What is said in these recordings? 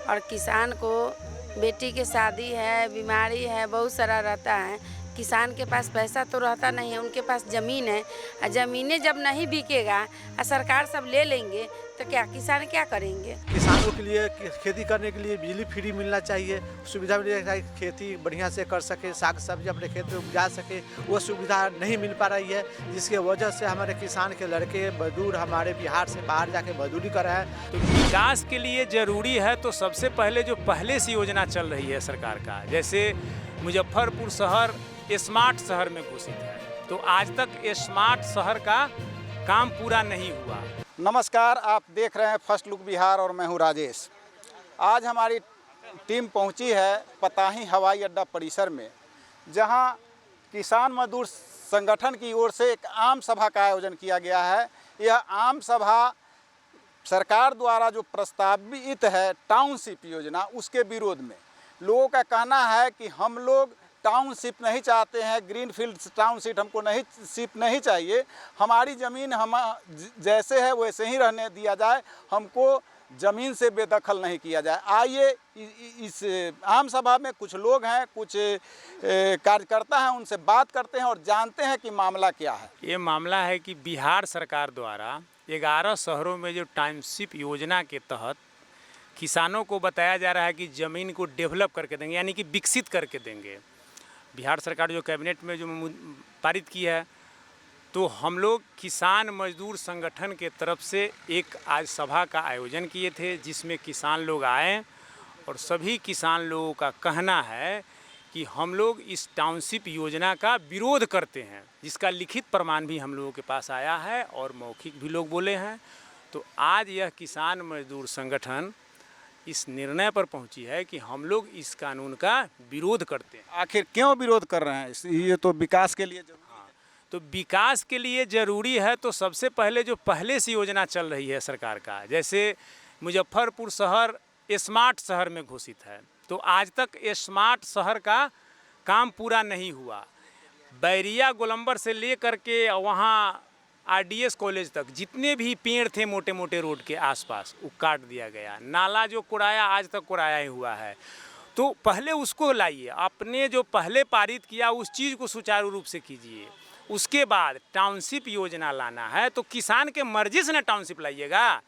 और किसान को बेटी की शादी है, बीमारी है, बहुत सारा रहता है। किसान के पास पैसा तो रहता नहीं है, उनके पास ज़मीन है और ज़मीनें जब नहीं बिकेगा और सरकार सब ले लेंगे तो क्या किसान क्या करेंगे। किसानों के लिए खेती करने के लिए बिजली फ्री मिलना चाहिए, सुविधा मिलनी चाहिए, खेती बढ़िया से कर सके, साग सब्जी अपने खेत में उपजा सके। वो सुविधा नहीं मिल पा रही है, जिसके वजह से हमारे किसान के लड़के मजदूर हमारे बिहार से बाहर जाके मजदूरी कर रहे हैं। तो विकास के लिए जरूरी है तो सबसे पहले जो पहले से योजना चल रही है सरकार का, जैसे मुजफ्फरपुर शहर स्मार्ट शहर में घोषित है, तो आज तक स्मार्ट शहर का काम पूरा नहीं हुआ। नमस्कार, आप देख रहे हैं फर्स्ट लुक बिहार और मैं हूं राजेश। आज हमारी टीम पहुंची है पताही हवाई अड्डा परिसर में, जहां किसान मजदूर संगठन की ओर से एक आम सभा का आयोजन किया गया है। यह आम सभा सरकार द्वारा जो प्रस्तावित है टाउनशिप योजना, उसके विरोध में। लोगों का कहना है कि हम लोग टाउनशिप नहीं चाहते हैं, ग्रीनफील्ड टाउनशिप हमको नहीं चाहिए। हमारी ज़मीन हम जैसे है वैसे ही रहने दिया जाए, हमको ज़मीन से बेदखल नहीं किया जाए। आइए इस आम सभा में कुछ लोग हैं, कुछ कार्यकर्ता हैं, उनसे बात करते हैं और जानते हैं कि मामला क्या है। ये मामला है कि बिहार सरकार द्वारा 11 शहरों में जो टाउनशिप योजना के तहत किसानों को बताया जा रहा है कि ज़मीन को डेवलप करके देंगे, यानी कि विकसित करके देंगे। बिहार सरकार जो कैबिनेट में जो पारित की है, तो हम लोग किसान मजदूर संगठन के तरफ से एक आज सभा का आयोजन किए थे, जिसमें किसान लोग आए और सभी किसान लोगों का कहना है कि हम लोग इस टाउनशिप योजना का विरोध करते हैं, जिसका लिखित प्रमाण भी हम लोगों के पास आया है और मौखिक भी लोग बोले हैं। तो आज यह किसान मजदूर संगठन इस निर्णय पर पहुंची है कि हम लोग इस कानून का विरोध करते हैं। आखिर क्यों विरोध कर रहे हैं? ये तो विकास के लिए जरूरी है। तो विकास के लिए ज़रूरी है तो सबसे पहले जो पहले से योजना चल रही है सरकार का, जैसे मुजफ्फरपुर शहर स्मार्ट शहर में घोषित है, तो आज तक स्मार्ट शहर का काम पूरा नहीं हुआ। बैरिया गोलंबर से ले करके वहाँ RDS कॉलेज तक जितने भी पेड़ थे मोटे मोटे रोड के आसपास, वो काट दिया गया। नाला जो कुड़ाया आज तक कुड़ाया ही हुआ है। तो पहले उसको लाइए, आपने जो पहले पारित किया उस चीज़ को सुचारू रूप से कीजिए। उसके बाद टाउनशिप योजना लाना है तो किसान के मर्जी से ना टाउनशिप लाइएगा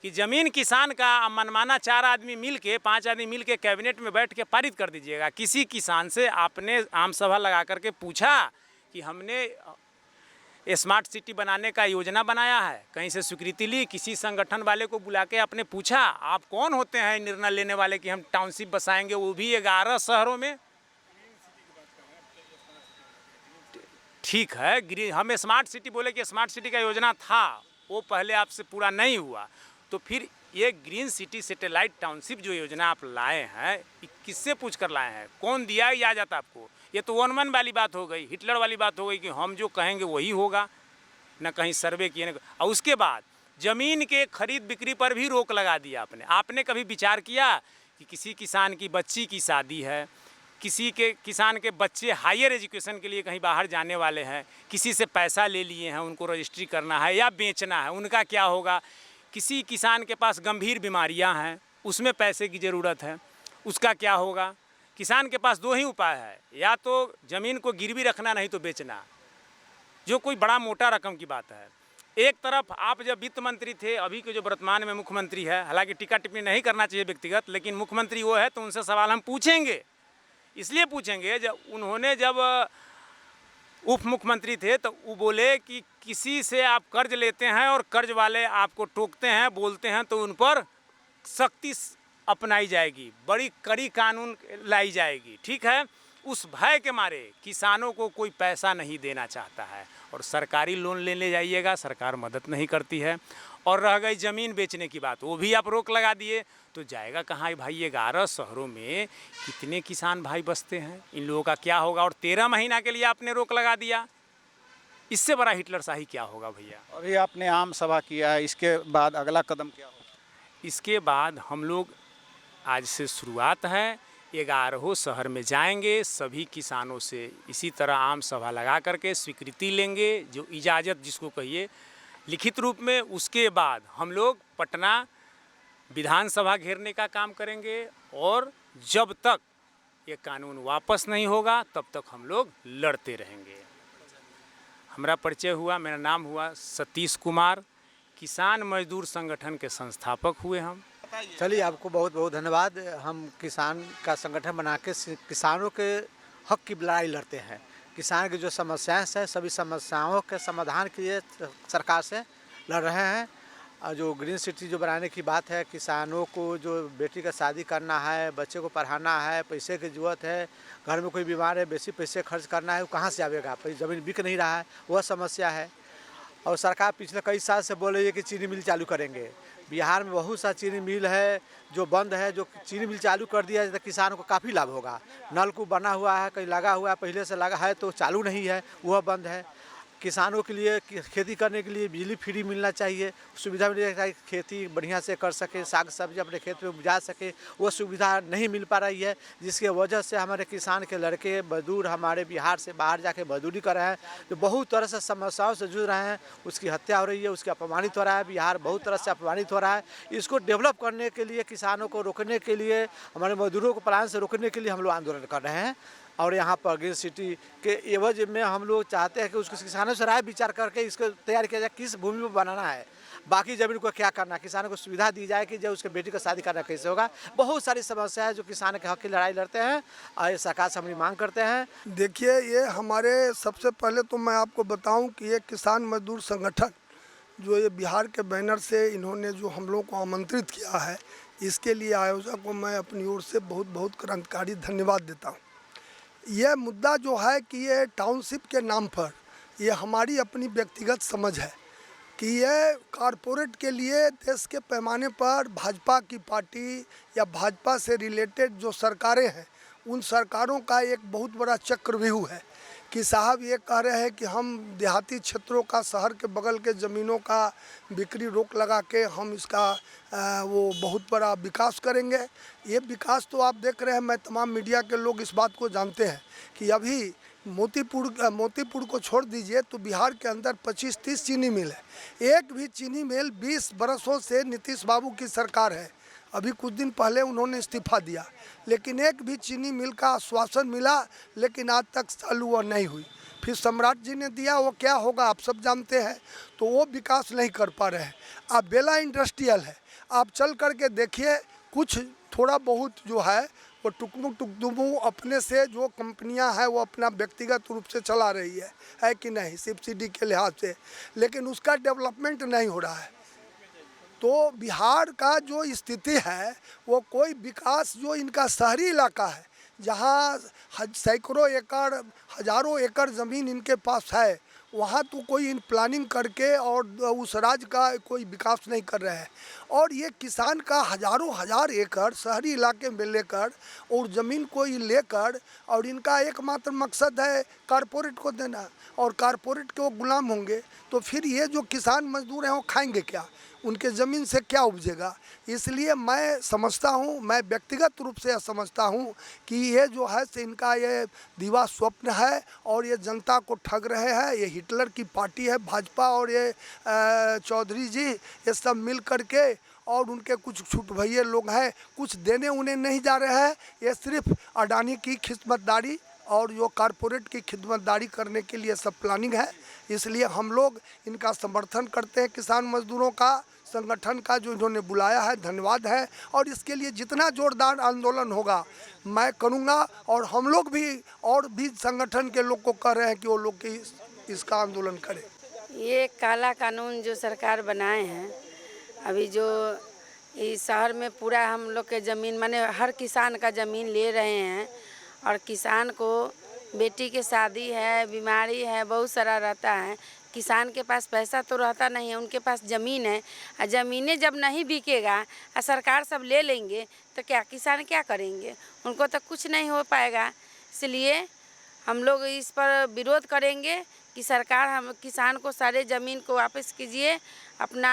कि ज़मीन किसान का मनमाना 4 आदमी मिल के 5 आदमी मिल के कैबिनेट में बैठ के पारित कर दीजिएगा। किसी किसान से आपने आम सभा लगा करके पूछा कि हमने स्मार्ट सिटी बनाने का योजना बनाया है, कहीं से स्वीकृति ली, किसी संगठन वाले को बुला के आपने पूछा आप कौन होते हैं निर्णय लेने वाले कि हम टाउनशिप बसाएंगे, वो भी 11 शहरों में? ठीक है, हम स्मार्ट सिटी बोले कि स्मार्ट सिटी का योजना था, वो पहले आपसे पूरा नहीं हुआ। तो फिर ये ग्रीन सिटी सैटेलाइट टाउनशिप जो योजना आप लाए हैं, किससे पूछ कर लाए हैं? कौन दिया या जाता आपको? ये तो वन मन वाली बात हो गई, हिटलर वाली बात हो गई कि हम जो कहेंगे वही होगा, न कहीं सर्वे किए न। और उसके बाद ज़मीन के खरीद बिक्री पर भी रोक लगा दिया आपने। आपने कभी विचार किया कि किसी किसान की बच्ची की शादी है, किसी के किसान के बच्चे हायर एजुकेशन के लिए कहीं बाहर जाने वाले हैं, किसी से पैसा ले लिए हैं, उनको रजिस्ट्री करना है या बेचना है, उनका क्या होगा? किसी किसान के पास गंभीर बीमारियां हैं, उसमें पैसे की ज़रूरत है, उसका क्या होगा? किसान के पास 2 ही उपाय है, या तो ज़मीन को गिरवी रखना, नहीं तो बेचना, जो कोई बड़ा मोटा रकम की बात है। एक तरफ आप जब वित्त मंत्री थे, अभी के जो वर्तमान में मुख्यमंत्री है, हालांकि टीका टिप्पणी नहीं करना चाहिए व्यक्तिगत, लेकिन मुख्यमंत्री वो है तो उनसे सवाल हम पूछेंगे। इसलिए पूछेंगे जब उप मुख्यमंत्री थे तो वो बोले कि किसी से आप कर्ज लेते हैं और कर्ज वाले आपको टोकते हैं, बोलते हैं, तो उन पर सख्ती अपनाई जाएगी, बड़ी कड़ी कानून लाई जाएगी। ठीक है, उस भय के मारे किसानों को कोई पैसा नहीं देना चाहता है और सरकारी लोन लेने जाइएगा, सरकार मदद नहीं करती है। और रह गई ज़मीन बेचने की बात, वो भी आप रोक लगा दिए, तो जाएगा कहाँ भाई? 11 शहरों में कितने किसान भाई बसते हैं, इन लोगों का क्या होगा? और 13 महीना के लिए आपने रोक लगा दिया, इससे बड़ा हिटलर शाही क्या होगा भैया? अभी आपने आम सभा किया है, इसके बाद अगला कदम क्या होगा? इसके बाद हम लोग आज से शुरुआत है, 11 शहर में जाएंगे, सभी किसानों से इसी तरह आम सभा लगा करके स्वीकृति लेंगे, जो इजाज़त जिसको कहिए लिखित रूप में। उसके बाद हम लोग पटना विधानसभा घेरने का काम करेंगे और जब तक ये कानून वापस नहीं होगा तब तक हम लोग लड़ते रहेंगे। हमारा परिचय हुआ, मेरा नाम हुआ सतीश कुमार, किसान मजदूर संगठन के संस्थापक हुए हम। चलिए, आपको बहुत बहुत धन्यवाद। हम किसान का संगठन बना के किसानों के हक की लड़ाई लड़ते हैं। किसान की जो समस्याएं हैं सभी समस्याओं के समाधान के लिए सरकार से लड़ रहे हैं। और जो ग्रीन सिटी जो बनाने की बात है, किसानों को जो बेटी का शादी करना है, बच्चे को पढ़ाना है, पैसे की ज़रूरत है, घर में कोई बीमार है, बेसी पैसे खर्च करना है, वो कहाँ से आवेगा? ज़मीन बिक नहीं रहा है, वह समस्या है। और सरकार पिछले कई साल से बोल रही है कि चीनी मिल चालू करेंगे। बिहार में बहुत सा चीनी मिल है जो बंद है। जो चीनी मिल चालू कर दिया है तो किसानों को काफ़ी लाभ होगा। नलकूप बना हुआ है, कहीं लगा हुआ है, पहले से लगा है तो चालू नहीं है, वह बंद है। किसानों के लिए खेती करने के लिए बिजली फ्री मिलना चाहिए, सुविधा मिलनी चाहिए, खेती बढ़िया से कर सके, साग सब्जी अपने खेत में उपजा सके, वो सुविधा नहीं मिल पा रही है। जिसके वजह से हमारे किसान के लड़के मजदूर हमारे बिहार से बाहर जाके मजदूरी कर रहे हैं, जो बहुत तरह से समस्याओं से जूझ रहे हैं। उसकी हत्या हो रही है, उसकी अपमानित हो रहा है, बिहार बहुत तरह से अपमानित हो रहा है। इसको डेवलप करने के लिए, किसानों को रोकने के लिए, हमारे मजदूरों को पलायन से रोकने के लिए हम लोग आंदोलन कर रहे हैं। और यहाँ पर ग्रीन सिटी के एवज में हम लोग चाहते हैं कि उसको किसानों से राय विचार करके इसको तैयार किया जाए, किस भूमि में बनाना है, बाकी ज़मीन को क्या करना है, किसानों को सुविधा दी जाए कि जब उसके बेटी का शादी करना कैसे होगा। बहुत सारी समस्या है जो किसान के हक की लड़ाई लड़ते हैं और ये सरकार से हम मांग करते हैं। देखिए, ये हमारे सबसे पहले तो मैं आपको बताऊं कि ये किसान मजदूर संगठन जो ये बिहार के बैनर से इन्होंने जो हम लोगों को आमंत्रित किया है, इसके लिए आयोजक को मैं अपनी ओर से बहुत बहुत क्रांतिकारी धन्यवाद देता हूँ। यह मुद्दा जो है कि ये टाउनशिप के नाम पर ये हमारी अपनी व्यक्तिगत समझ है कि ये कॉरपोरेट के लिए देश के पैमाने पर भाजपा की पार्टी या भाजपा से रिलेटेड जो सरकारें हैं, उन सरकारों का एक बहुत बड़ा चक्रव्यूह है कि साहब ये कह रहे हैं कि हम देहाती क्षेत्रों का, शहर के बगल के ज़मीनों का बिक्री रोक लगा के हम इसका वो बहुत बड़ा विकास करेंगे। ये विकास तो आप देख रहे हैं, मैं तमाम मीडिया के लोग इस बात को जानते हैं कि अभी मोतीपुर को छोड़ दीजिए तो बिहार के अंदर 25-30 चीनी मिल है। एक भी चीनी मिल 20 बरसों से नीतीश बाबू की सरकार है, अभी कुछ दिन पहले उन्होंने इस्तीफा दिया, लेकिन एक भी चीनी मिल का आश्वासन मिला लेकिन आज तक चालू वो नहीं हुई। फिर सम्राट जी ने दिया, वो क्या होगा आप सब जानते हैं। तो वो विकास नहीं कर पा रहे हैं। अब बेला इंडस्ट्रियल है, आप चल करके देखिए, कुछ थोड़ा बहुत जो है वो टुकमु अपने से जो कंपनियां हैं वो अपना व्यक्तिगत रूप से चला रही है कि नहीं, सब्सिडी के लिहाज से, लेकिन उसका डेवलपमेंट नहीं हो रहा है। तो बिहार का जो स्थिति है वो कोई विकास, जो इनका शहरी इलाका है जहाँ सैकड़ों एकड़, हज़ारों एकड़ ज़मीन इनके पास है, वहाँ तो कोई इन प्लानिंग करके और उस राज्य का कोई विकास नहीं कर रहे हैं। और ये किसान का हज़ारों हज़ार एकड़ शहरी इलाके में लेकर और ज़मीन को ही लेकर, और इनका एकमात्र मकसद है कारपोरेट को देना, और कारपोरेट के वो गुलाम होंगे तो फिर ये जो किसान मजदूर हैं वो खाएंगे क्या, उनके ज़मीन से क्या उपजेगा। इसलिए मैं समझता हूँ, मैं व्यक्तिगत रूप से समझता हूँ कि ये जो है से इनका ये दिवा स्वप्न है और ये जनता को ठग रहे हैं। ये हिटलर की पार्टी है भाजपा, और ये चौधरी जी ये सब मिल करके, और उनके कुछ छूट भैया लोग हैं, कुछ देने उन्हें नहीं जा रहे हैं। ये सिर्फ अडानी की खिदमतदारी और जो कारपोरेट की खिदमतदारी करने के लिए सब प्लानिंग है। इसलिए हम लोग इनका समर्थन करते हैं, किसान मजदूरों का संगठन का जो इन्होंने बुलाया है, धन्यवाद है। और इसके लिए जितना जोरदार आंदोलन होगा मैं करूँगा, और हम लोग भी और भी संगठन के लोग को कह रहे हैं कि वो लोग इसका आंदोलन करें। ये काला कानून जो सरकार बनाए हैं, अभी जो इस शहर में पूरा हम लोग के ज़मीन, माने हर किसान का ज़मीन ले रहे हैं, और किसान को बेटी के शादी है, बीमारी है, बहुत सारा रहता है। किसान के पास पैसा तो रहता नहीं है, उनके पास ज़मीन है, और ज़मीनें जब नहीं बिकेगा और सरकार सब ले लेंगे तो क्या किसान क्या करेंगे, उनको तो कुछ नहीं हो पाएगा। इसलिए हम लोग इस पर विरोध करेंगे कि सरकार हम किसान को सारे ज़मीन को वापस कीजिए, अपना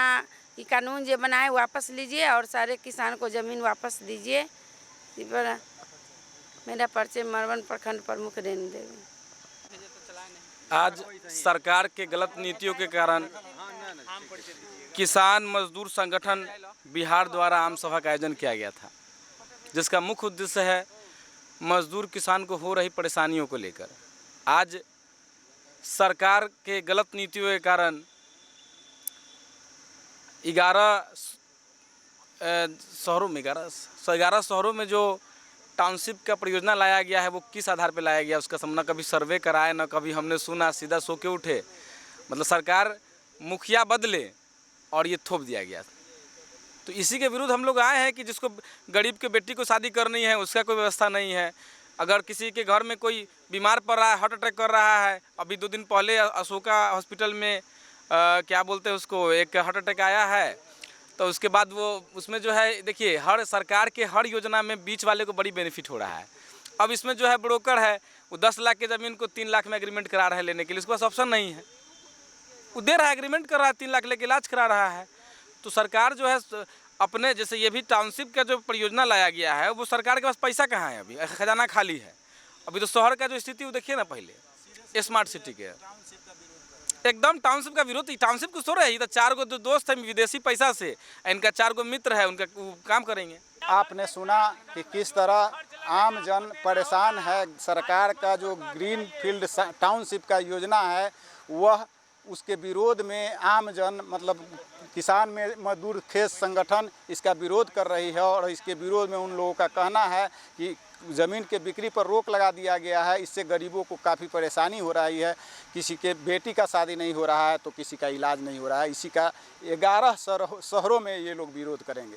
ये कानून जो बनाए वापस लीजिए और सारे किसान को ज़मीन वापस दीजिए। इस पर मेरा परिचय मरवन प्रखंड प्रमुख रेणु देवी। आज सरकार के गलत नीतियों के कारण किसान मजदूर संगठन बिहार द्वारा आम सभा का आयोजन किया गया था, जिसका मुख्य उद्देश्य है मजदूर किसान को हो रही परेशानियों को लेकर। आज सरकार के गलत नीतियों के कारण 11 शहरों में जो टाउनशिप का परियोजना लाया गया है वो किस आधार पर लाया गया, उसका न कभी सर्वे कराए, न कभी हमने सुना, सीधा सो के उठे। मतलब सरकार मुखिया बदले और ये थोप दिया गया। तो इसी के विरुद्ध हम लोग आए हैं कि जिसको गरीब के बेटी को शादी करनी है उसका कोई व्यवस्था नहीं है। अगर किसी के घर में कोई बीमार पड़ रहा है, हार्ट अटैक कर रहा है, अभी 2 दिन पहले अशोका हॉस्पिटल में क्या बोलते हैं उसको, एक हार्ट अटैक आया है। तो उसके बाद वो उसमें जो है देखिए, हर सरकार के हर योजना में बीच वाले को बड़ी बेनिफिट हो रहा है। अब इसमें जो है ब्रोकर है वो 10 लाख की ज़मीन को 3 लाख में एग्रीमेंट करा रहा है लेने के लिए, उसके पास ऑप्शन नहीं है, वो दे रहा है, एग्रीमेंट कर रहा है, 3 लाख लेके इलाज करा रहा है। तो सरकार जो है अपने, जैसे ये भी टाउनशिप का जो परियोजना लाया गया है वो सरकार के पास पैसा कहाँ है, अभी खजाना खाली है। अभी तो शहर का जो स्थिति वो देखिए ना, पहले स्मार्ट सिटी के एकदम टाउनशिप का विरोध। टाउनशिप को सो रहे हैं, तो 4 गो दोस्त हैं विदेशी पैसा से, इनका 4 गो मित्र है, उनका काम करेंगे। आपने सुना कि किस तरह आम जन परेशान है। सरकार का जो ग्रीन फील्ड टाउनशिप का योजना है वह, उसके विरोध में आम जन मतलब किसान में मजदूर खेत संगठन इसका विरोध कर रही है। और इसके विरोध में उन लोगों का कहना है कि ज़मीन के बिक्री पर रोक लगा दिया गया है, इससे गरीबों को काफ़ी परेशानी हो रही है। किसी के बेटी का शादी नहीं हो रहा है तो किसी का इलाज नहीं हो रहा है। इसी का 11 शहरों में ये लोग विरोध करेंगे।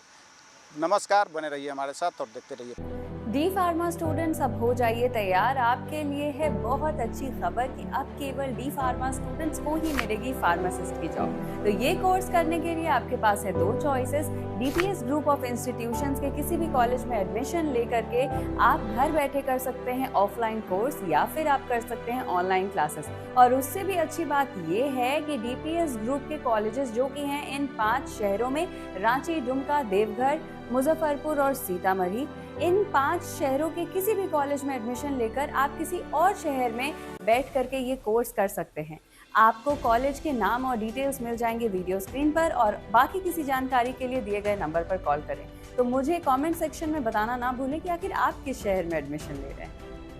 नमस्कार, बने रहिए हमारे साथ और देखते रहिए। डी फार्मा स्टूडेंट्स, अब हो जाइए तैयार। आपके लिए है बहुत अच्छी खबर कि अब केवल डी फार्मा स्टूडेंट्स को ही मिलेगी फार्मासिस्ट की जॉब। तो ये कोर्स करने के लिए आपके पास है 2 choices. DPS group of institutions के किसी भी कॉलेज में एडमिशन लेकर के आप घर बैठे कर सकते हैं ऑफलाइन कोर्स, या फिर आप कर सकते हैं ऑनलाइन क्लासेस। और उससे भी अच्छी बात ये है कि डीपीएस ग्रुप के कॉलेजेस जो कि हैं इन 5 शहरों में, रांची, दुमका, देवघर, मुजफ्फरपुर और सीतामढ़ी, इन 5 शहरों के किसी भी कॉलेज में एडमिशन लेकर आप किसी और शहर में बैठ करके ये कोर्स कर सकते हैं। आपको कॉलेज के नाम और डिटेल्स मिल जाएंगे वीडियो स्क्रीन पर, और बाकी किसी जानकारी के लिए दिए गए नंबर पर कॉल करें। तो मुझे कमेंट सेक्शन में बताना ना भूलें कि आखिर आप किस शहर में एडमिशन ले रहे हैं।